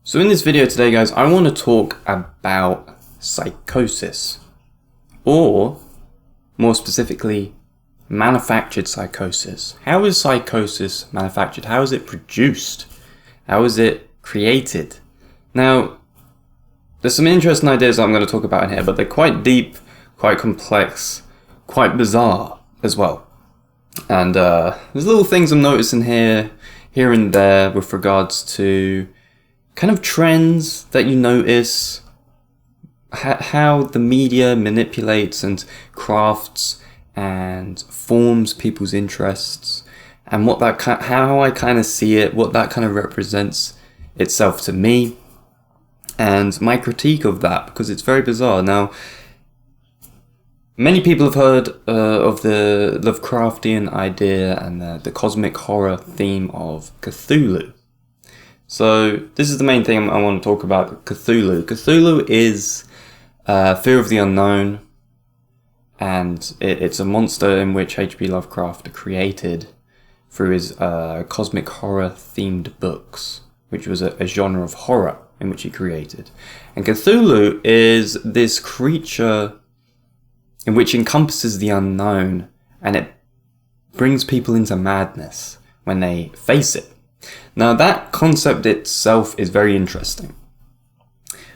So in this video today, guys, I want to talk about psychosis, or more specifically, manufactured psychosis. How is psychosis manufactured? How is it produced? How is it created? Now, there's some interesting ideas that I'm going to talk about in here, but they're quite deep, quite complex, quite bizarre as well. And there's little things I'm noticing here and there with regards to kind of trends that you notice, how the media manipulates and crafts and forms people's interests, and what that how I kind of see it, what that kind of represents itself to me, and my critique of that, because it's very bizarre. Now, many people have heard of the Lovecraftian idea and the cosmic horror theme of Cthulhu. So this is the main thing I want to talk about, Cthulhu. Cthulhu is fear of the unknown, and it's a monster in which H.P. Lovecraft created through his cosmic horror themed books, which was a genre of horror in which he created. And Cthulhu is this creature in which encompasses the unknown, and it brings people into madness when they face it. Now, that concept itself is very interesting,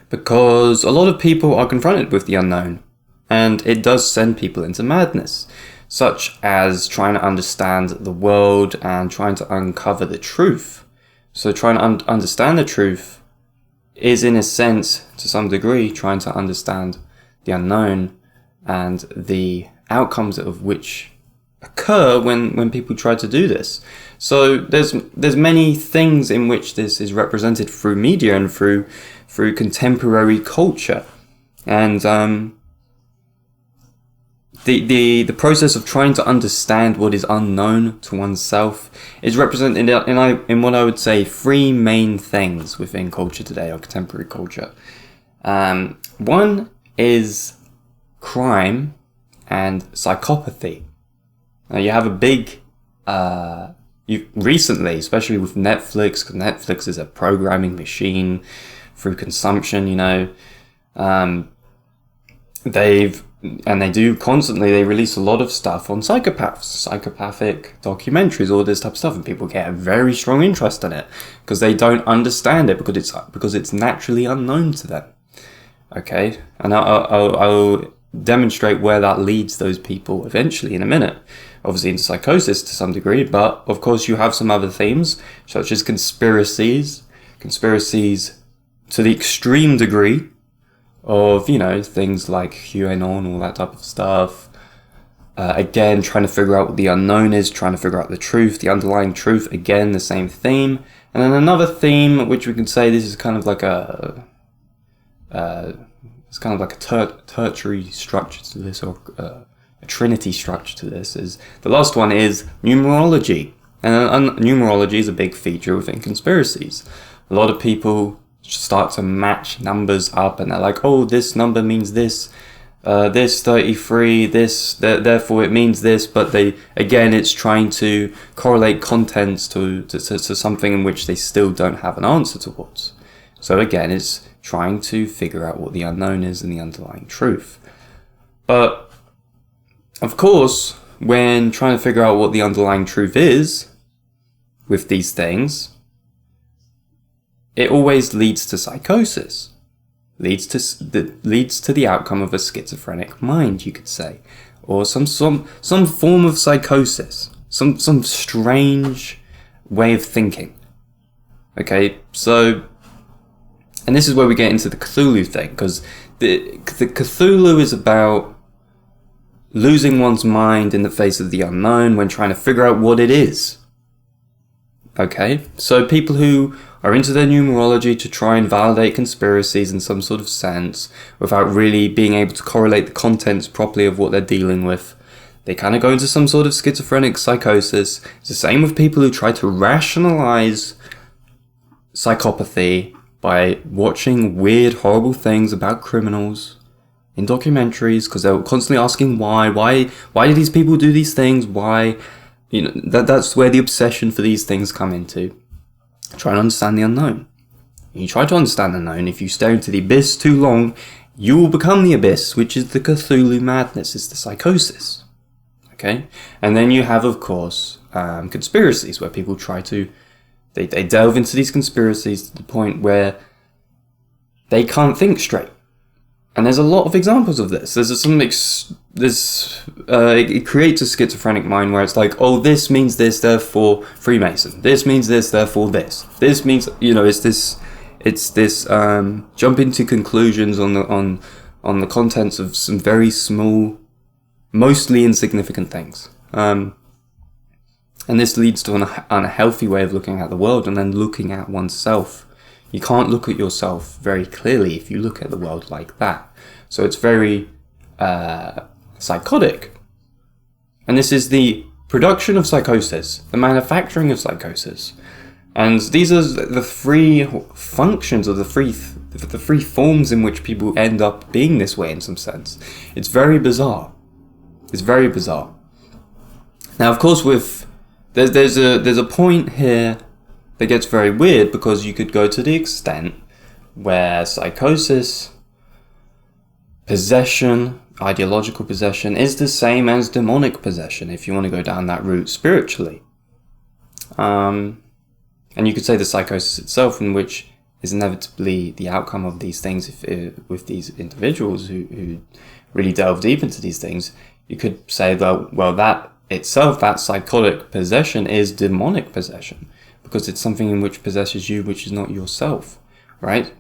because a lot of people are confronted with the unknown, and it does send people into madness, such as trying to understand the world and trying to uncover the truth. So trying to understand the truth is, in a sense, to some degree, trying to understand the unknown and the outcomes of which occur when people try to do this. So there's many things in which this is represented through media and through contemporary culture, and the process of trying to understand what is unknown to oneself is represented in what I would say three main things within culture today, or contemporary culture. One is crime and psychopathy. Now, you have a big, recently, especially with Netflix, because Netflix is a programming machine through consumption, they release a lot of stuff on psychopaths, psychopathic documentaries, all this type of stuff, and people get a very strong interest in it because they don't understand it, because it's naturally unknown to them. Okay, and I'll demonstrate where that leads those people eventually in a minute. Obviously into psychosis to some degree, but of course you have some other themes, such as conspiracies to the extreme degree of, things like QAnon, all that type of stuff. Again, trying to figure out what the unknown is, trying to figure out the truth, the underlying truth, again, the same theme. And then another theme, which we can say this is kind of like a tertiary structure to this, or a trinity structure to this, is the last one is numerology. And numerology is a big feature within conspiracies. A lot of people start to match numbers up, and they're like, oh, this number means this, this 33, this, therefore it means this, but it's trying to correlate contents to something in which they still don't have an answer towards. So again, it's trying to figure out what the unknown is and the underlying truth. But of course, when trying to figure out what the underlying truth is with these things, it always leads to psychosis, leads to the outcome of a schizophrenic mind, you could say, or some form of psychosis, some strange way of thinking. Okay, so, and this is where we get into the Cthulhu thing, because the Cthulhu is about losing one's mind in the face of the unknown when trying to figure out what it is. Okay, so people who are into their numerology to try and validate conspiracies in some sort of sense, without really being able to correlate the contents properly of what they're dealing with, they kind of go into some sort of schizophrenic psychosis. It's the same with people who try to rationalize psychopathy by watching weird, horrible things about criminals in documentaries, because they're constantly asking why do these people do these things, why, that's where the obsession for these things come into, trying to understand the unknown. You try to understand the known. If you stare into the abyss too long, you will become the abyss, which is the Cthulhu madness. It's the psychosis. Okay? And then you have, of course, conspiracies, where people try to... They delve into these conspiracies to the point where they can't think straight. And there's a lot of examples of this. It creates a schizophrenic mind where it's like, oh, this means this, therefore Freemason. This means this, therefore this. This means, it's this jumping to conclusions on the contents of some very small, mostly insignificant things. And this leads to an unhealthy way of looking at the world and then looking at oneself. You can't look at yourself very clearly if you look at the world like that. So it's very psychotic. And this is the production of psychosis, the manufacturing of psychosis. And these are the three functions, or the three forms in which people end up being this way in some sense. It's very bizarre. It's very bizarre. Now, of course, there's a point here that gets very weird, because you could go to the extent where psychosis, possession, ideological possession is the same as demonic possession, if you want to go down that route spiritually. And you could say the psychosis itself, in which is inevitably the outcome of these things, with these individuals who really delve deep into these things, you could say that, well, that itself, that psychotic possession is demonic possession, because it's something in which possesses you, which is not yourself, right?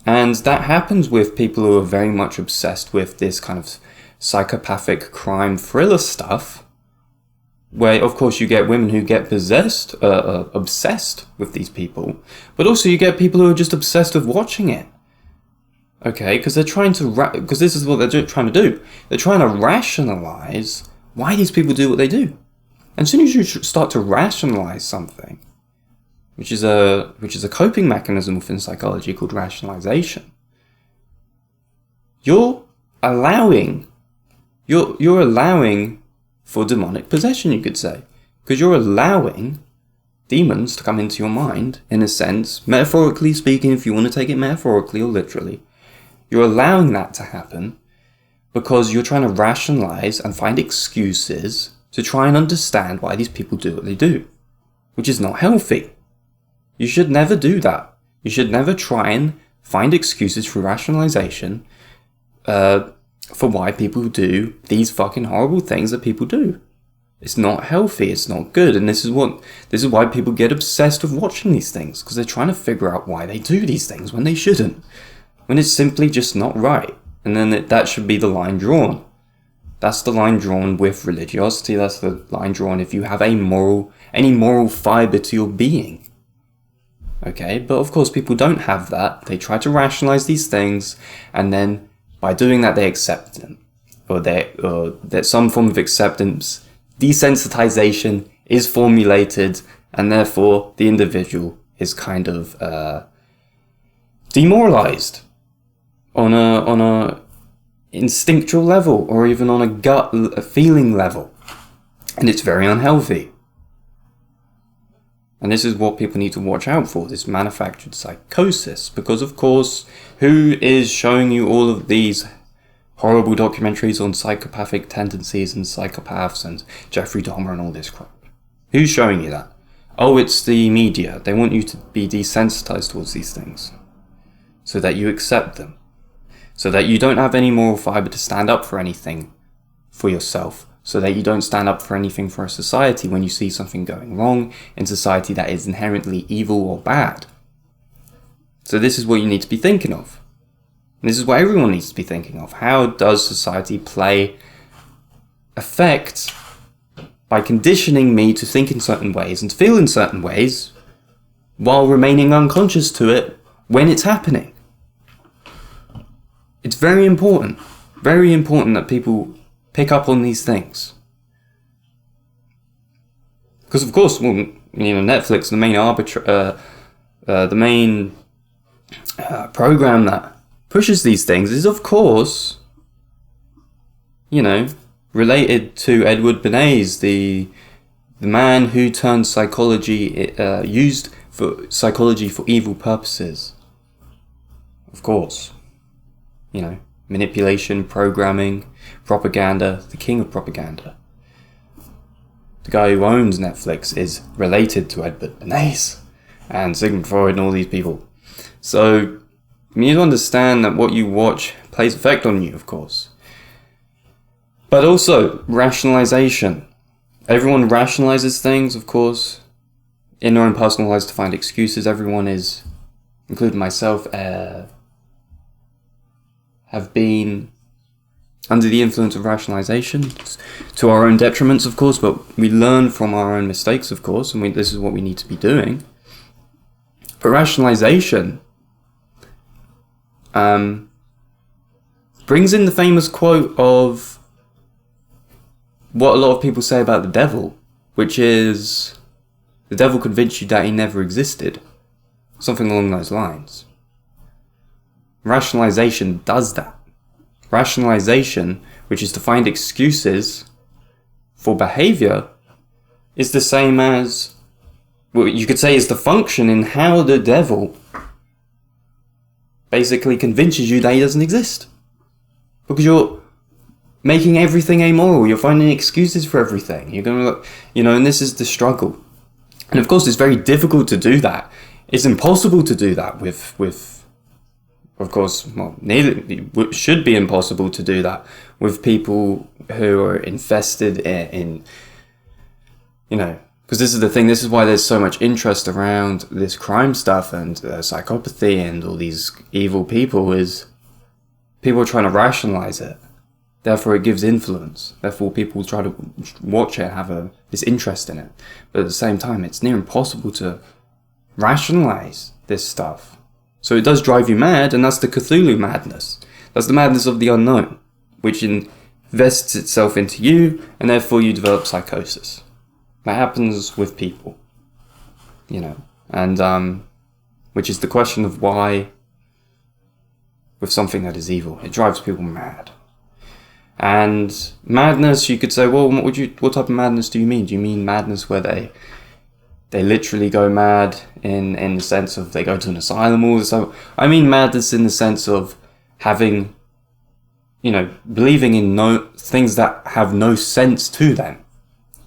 And that happens with people who are very much obsessed with this kind of psychopathic crime thriller stuff, where, of course, you get women who get obsessed with these people, but also you get people who are just obsessed with watching it. Okay, because they're trying to, because this is what they're trying to do. They're trying to rationalize why these people do what they do. And as soon as you start to rationalize something, which is a coping mechanism within psychology called rationalization, you're allowing for demonic possession, you could say, because you're allowing demons to come into your mind, in a sense, metaphorically speaking, if you want to take it metaphorically or literally. You're allowing that to happen because you're trying to rationalize and find excuses to try and understand why these people do what they do, which is not healthy. You should never do that. You should never try and find excuses for rationalization for why people do these fucking horrible things that people do. It's not healthy, it's not good, and this is why people get obsessed with watching these things, because they're trying to figure out why they do these things when they shouldn't, when it's simply just not right. And then that should be the line drawn. That's the line drawn with religiosity. That's the line drawn if you have any moral fiber to your being. Okay, but of course people don't have that. They try to rationalize these things, and then by doing that they accept them, or that some form of acceptance, desensitization is formulated, and therefore the individual is kind of demoralized on a instinctual level, or even on a feeling level, and it's very unhealthy. And this is what people need to watch out for, this manufactured psychosis, because of course, who is showing you all of these horrible documentaries on psychopathic tendencies and psychopaths and Jeffrey Dahmer and all this crap? Who's showing you that? Oh, it's the media. They want you to be desensitized towards these things, so that you accept them, so that you don't have any moral fiber to stand up for anything for yourself, so that you don't stand up for anything for a society when you see something going wrong in society that is inherently evil or bad. So this is what you need to be thinking of. And this is what everyone needs to be thinking of. How does society play effect by conditioning me to think in certain ways and to feel in certain ways while remaining unconscious to it when it's happening? It's very important that people pick up on these things. Because of course, Netflix, the main program that pushes these things is of course, related to Edward Bernays, the man who turned psychology, used for psychology for evil purposes. of course. You know, manipulation, programming, propaganda, the king of propaganda. The guy who owns Netflix is related to Edward Bernays and Sigmund Freud and all these people. So you need to understand that what you watch plays effect on you, of course. But also, rationalization. Everyone rationalizes things, of course, in their own personal lives to find excuses. Everyone is, including myself, have been under the influence of rationalization, to our own detriments, of course, but we learn from our own mistakes, of course, and this is what we need to be doing. But rationalization brings in the famous quote of what a lot of people say about the devil, which is, the devil convinced you that he never existed. Something along those lines. Rationalization does that. Rationalization, which is to find excuses for behavior, is the same as, well, you could say is the function in how the devil basically convinces you that he doesn't exist. Because you're making everything amoral, you're finding excuses for everything. You're going to look, and this is the struggle. And of course, it's very difficult to do that. It's impossible to do that with of course, well, it should be impossible to do that with people who are infested in because this is the thing, this is why there's so much interest around this crime stuff and psychopathy and all these evil people, is people are trying to rationalize it. Therefore, it gives influence. Therefore, people try to watch it and have this interest in it. But at the same time, it's near impossible to rationalize this stuff. So it does drive you mad, and that's the Cthulhu madness. That's the madness of the unknown, which invests itself into you, and therefore you develop psychosis. That happens with people, and which is the question of why, with something that is evil, it drives people mad. And madness, you could say, well, what type of madness do you mean? Do you mean madness where they literally go mad in the sense of they go to an asylum or so? I mean madness in the sense of having, believing in things that have no sense to them,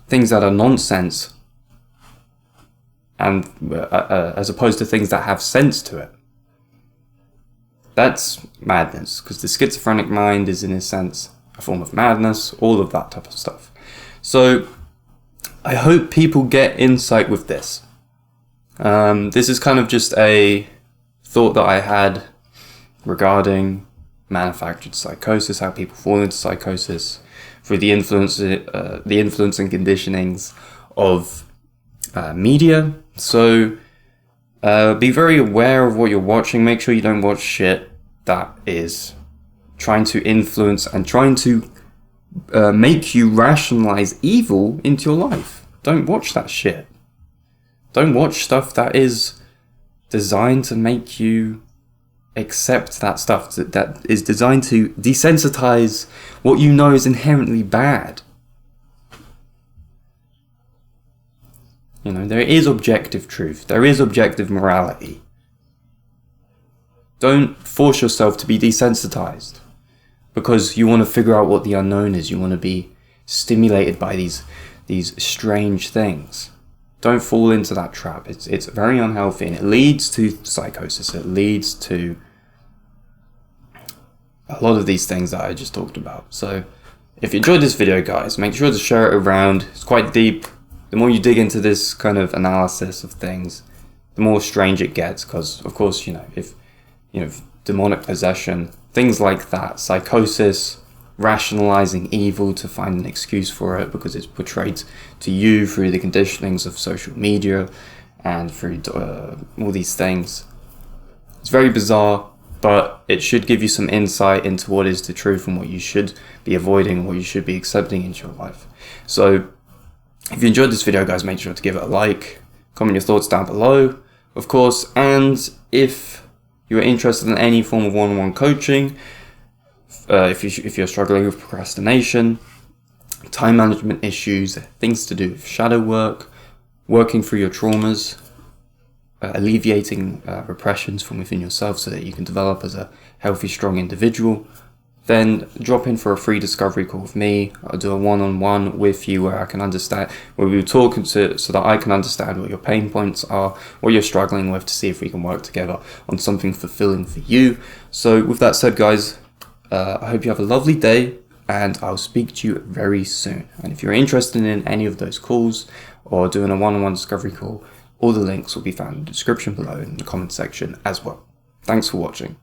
things that are nonsense, and as opposed to things that have sense to it. That's madness, because the schizophrenic mind is, in a sense, a form of madness, all of that type of stuff. So I hope people get insight with this. This is kind of just a thought that I had regarding manufactured psychosis, how people fall into psychosis through the influence and conditionings of media. So be very aware of what you're watching. Make sure you don't watch shit that is trying to influence and trying to make you rationalize evil into your life. Don't watch that shit. Don't watch stuff that is designed to make you accept that stuff, that is designed to desensitize what you know is inherently bad. There is objective truth. There is objective morality. Don't force yourself to be desensitized because you want to figure out what the unknown is. You want to be stimulated by these strange things. Don't fall into that trap. It's very unhealthy, and it leads to psychosis. It leads to a lot of these things that I just talked about. So if you enjoyed this video, guys, make sure to share it around. It's quite deep. The more you dig into this kind of analysis of things, the more strange it gets, because of course, if demonic possession, things like that, psychosis, rationalizing evil to find an excuse for it because it's portrayed to you through the conditionings of social media and through all these things. It's very bizarre, but it should give you some insight into what is the truth and what you should be avoiding, what you should be accepting into your life. So if you enjoyed this video, guys, make sure to give it a like, comment your thoughts down below, of course, and if you're interested in any form of one-on-one coaching, if you're struggling with procrastination, time management issues, things to do with shadow work, working through your traumas, alleviating repressions from within yourself so that you can develop as a healthy, strong individual, then drop in for a free discovery call with me. I'll do a one-on-one with you where we talk so that I can understand what your pain points are, what you're struggling with, to see if we can work together on something fulfilling for you. So with that said, guys, I hope you have a lovely day, and I'll speak to you very soon. And if you're interested in any of those calls or doing a one-on-one discovery call, all the links will be found in the description below in the comment section as well. Thanks for watching.